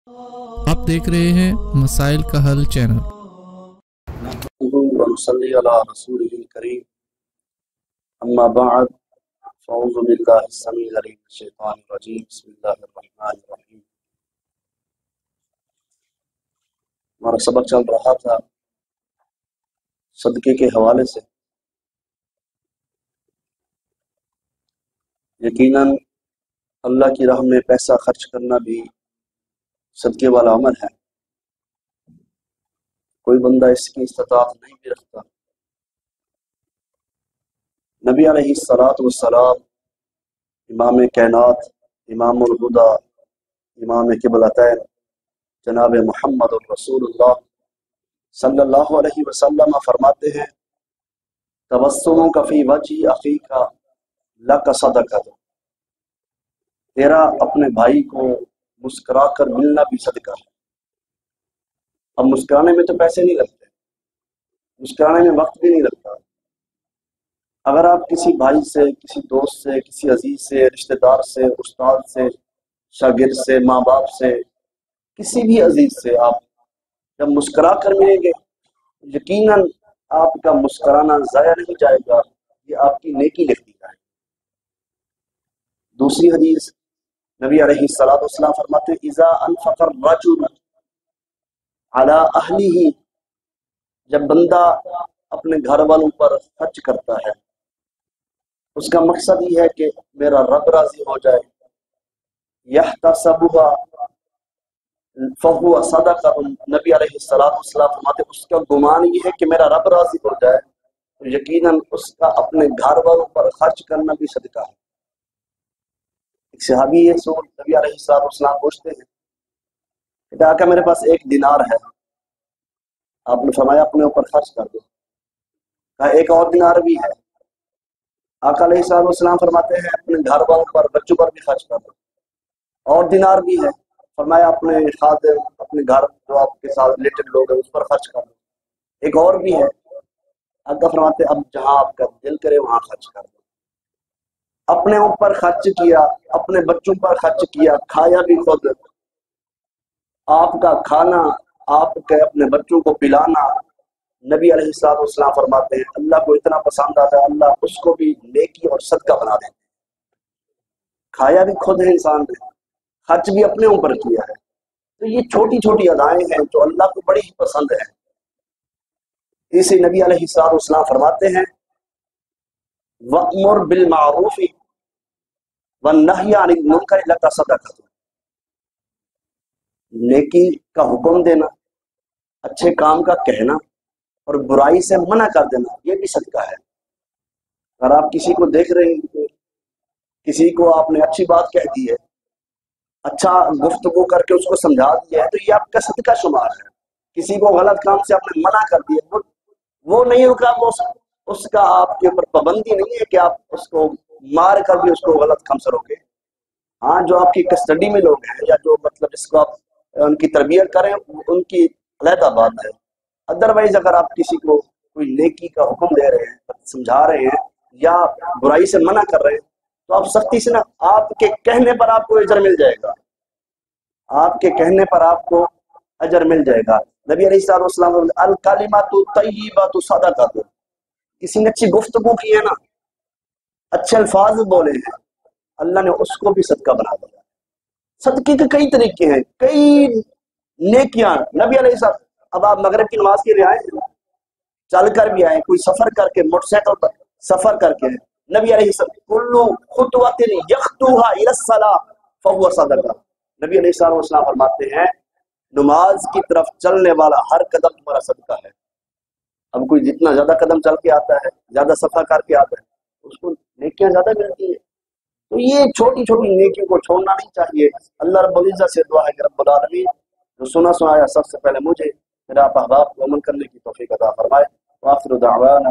آپ دیکھ رہے ہیں مسائل کا حل چینل۔ ونصلي على رسوله الكريم اما بعد فاعوذ بالله السميع العليم من الشيطان الرجيم بسم الله الرحمن الرحيم۔ ہمارا سبق چل رہا تھا صدقے کے حوالے سے۔ یقیناً اللہ کی راہ میں پیسہ خرچ کرنا بھی صدقے والا عمل ہے۔ کوئی بندہ اس کی استطاعت نہیں بھی رکھتا۔ نبی علیہ السلام امام کائنات، امام الہدی، امام قبلتین جناب محمد الرسول اللہ صلی اللہ علیہ وسلم فرماتے ہیں تبسمک فی وجہ اخیک لک صدقہ، تیرا اپنے بھائی کو مسکرا کر ملنا بھی صدقہ ہے۔ اب مسکرانے میں تو پیسے نہیں لگتے، مسکرانے میں وقت بھی نہیں لگتا۔ اگر آپ کسی بھائی سے، کسی دوست سے، کسی عزیز سے، رشتہ دار سے، استاد سے، شاگرد سے، ماں باپ سے، کسی بھی عزیز سے آپ جب مسکرا کر ملیں گے، یقیناً آپ کا مسکرانا ضائع نہیں جائے گا، یہ آپ کی نیکی لکھ دی جائے گی۔ دوسری حدیث نبی علیہ السلام فرماتے ہیں اذا انفق الرجل علی اہلہ، جب بندہ اپنے گھر والوں پر خرچ کرتا ہے، اس کا مقصد یہ ہے کہ میرا رب راضی ہو جائے، یحتسبها فہو صدقہ، نبی علیہ السلام فرماتے اس کا گمان یہ ہے کہ میرا رب راضی ہو جائے، تو یقیناً اس کا اپنے گھر والوں پر خرچ کرنا بھی صدقہ ہے۔ ایک صحابی یہ سو نبی علیہ السلام پوچھتے ہیں کہ آقا میرے پاس 1 دینار ہے، آپ نے فرمایا اپنے اوپر خرچ کر دو۔ کہا 1 اور دینار بھی ہے، آقا علیہ السلام فرماتے ہیں اپنے گھر والوں پر، بچوں پر بھی خرچ کر دو۔ اور دینار بھی ہے، فرمایا اپنے خادم، اپنے گھر جو آپ کے ساتھ ریلیٹڈ لوگ ہیں اس پر خرچ کر دو۔ ایک اور بھی ہے، آقا فرماتے اب جہاں آپ کا دل کرے وہاں خرچ کر دو۔ اپنے اوپر خرچ کیا، اپنے بچوں پر خرچ کیا، کھایا بھی خود، آپ کا کھانا، آپ کے اپنے بچوں کو پلانا، نبی علیہ السلام فرماتے ہیں اللہ کو اتنا پسند آتا ہے اللہ اس کو بھی نیکی اور صدقہ بنا دیتے ہیں۔ کھایا بھی خود ہے انسان نے، خرچ بھی اپنے اوپر کیا ہے، تو یہ چھوٹی چھوٹی ادائیں ہیں جو اللہ کو بڑی ہی پسند ہے۔ اسی نبی علیہ السلام فرماتے ہیں وَأْمُرْ بِالْمَعْرُوفِ وَالنَّهْيِ عَنِ الْمُنْكَرِ لَكَ صَدَقَةٌ، نیکی کا حکم دینا، اچھے کام کا کہنا اور برائی سے منع کر دینا، یہ بھی صدقہ ہے۔ اگر آپ کسی کو دیکھ رہے ہیں، کسی کو آپ نے اچھی بات کہہ دی ہے، اچھا گفتگو کر کے اس کو سمجھا دیا ہے، تو یہ آپ کا صدقہ شمار ہے۔ کسی کو غلط کام سے آپ نے منع کر دیا، وہ نہیں ہوگا، وہ اس کا آپ کے اوپر پابندی نہیں ہے کہ آپ اس کو مار کر بھی اس کو غلط کام سے روکیں۔ ہاں جو آپ کی کسٹڈی میں لوگ ہیں یا جو مطلب اس کو آپ ان کی تربیت کریں ان کی علیحدہ بات ہے، ادروائز اگر آپ کسی کو کوئی نیکی کا حکم دے رہے ہیں، سمجھا رہے ہیں یا برائی سے منع کر رہے ہیں تو آپ سختی سے نہ، آپ کے کہنے پر آپ کو اجر مل جائے گا، آپ کے کہنے پر آپ کو اجر مل جائے گا۔ نبی علیہ السلام الکلمۃ الطیبۃ صدقہ، کسی نے اچھی گفتگو کی ہے نا، اچھے الفاظ بولے ہیں، اللہ نے اس کو بھی صدقہ بنا دیا۔ صدقے کے کئی طریقے ہیں، کئی نیکیاں نبی علیہ السلام۔ اب آپ مغرب کی نماز کے لیے آئے ہیں، چل کر بھی آئے، کوئی سفر کر کے، موٹر سائیکل پر سفر کر کے، نبی علیہ السلام کلو خطوۃ یخطوها الی الصلاۃ فهو صدقہ، نبی علیہ السلام فرماتے ہیں نماز کی طرف چلنے والا ہر قدم تمہارا صدقہ ہے۔ اب کوئی جتنا زیادہ قدم چل کے آتا ہے، زیادہ سفر کر کے آتا ہے، اس کو نیکیاں زیادہ ملتی ہیں۔ تو یہ چھوٹی چھوٹی نیکیوں کو چھوڑنا نہیں چاہیے۔ اللہ رب العزت سے دعا ہے کہ رب العالمین جو سنا سنایا سب سے پہلے مجھے، میرے آپ احباب کو عمل کرنے کی توفیق عطا فرمائے۔ وآخر دعوانا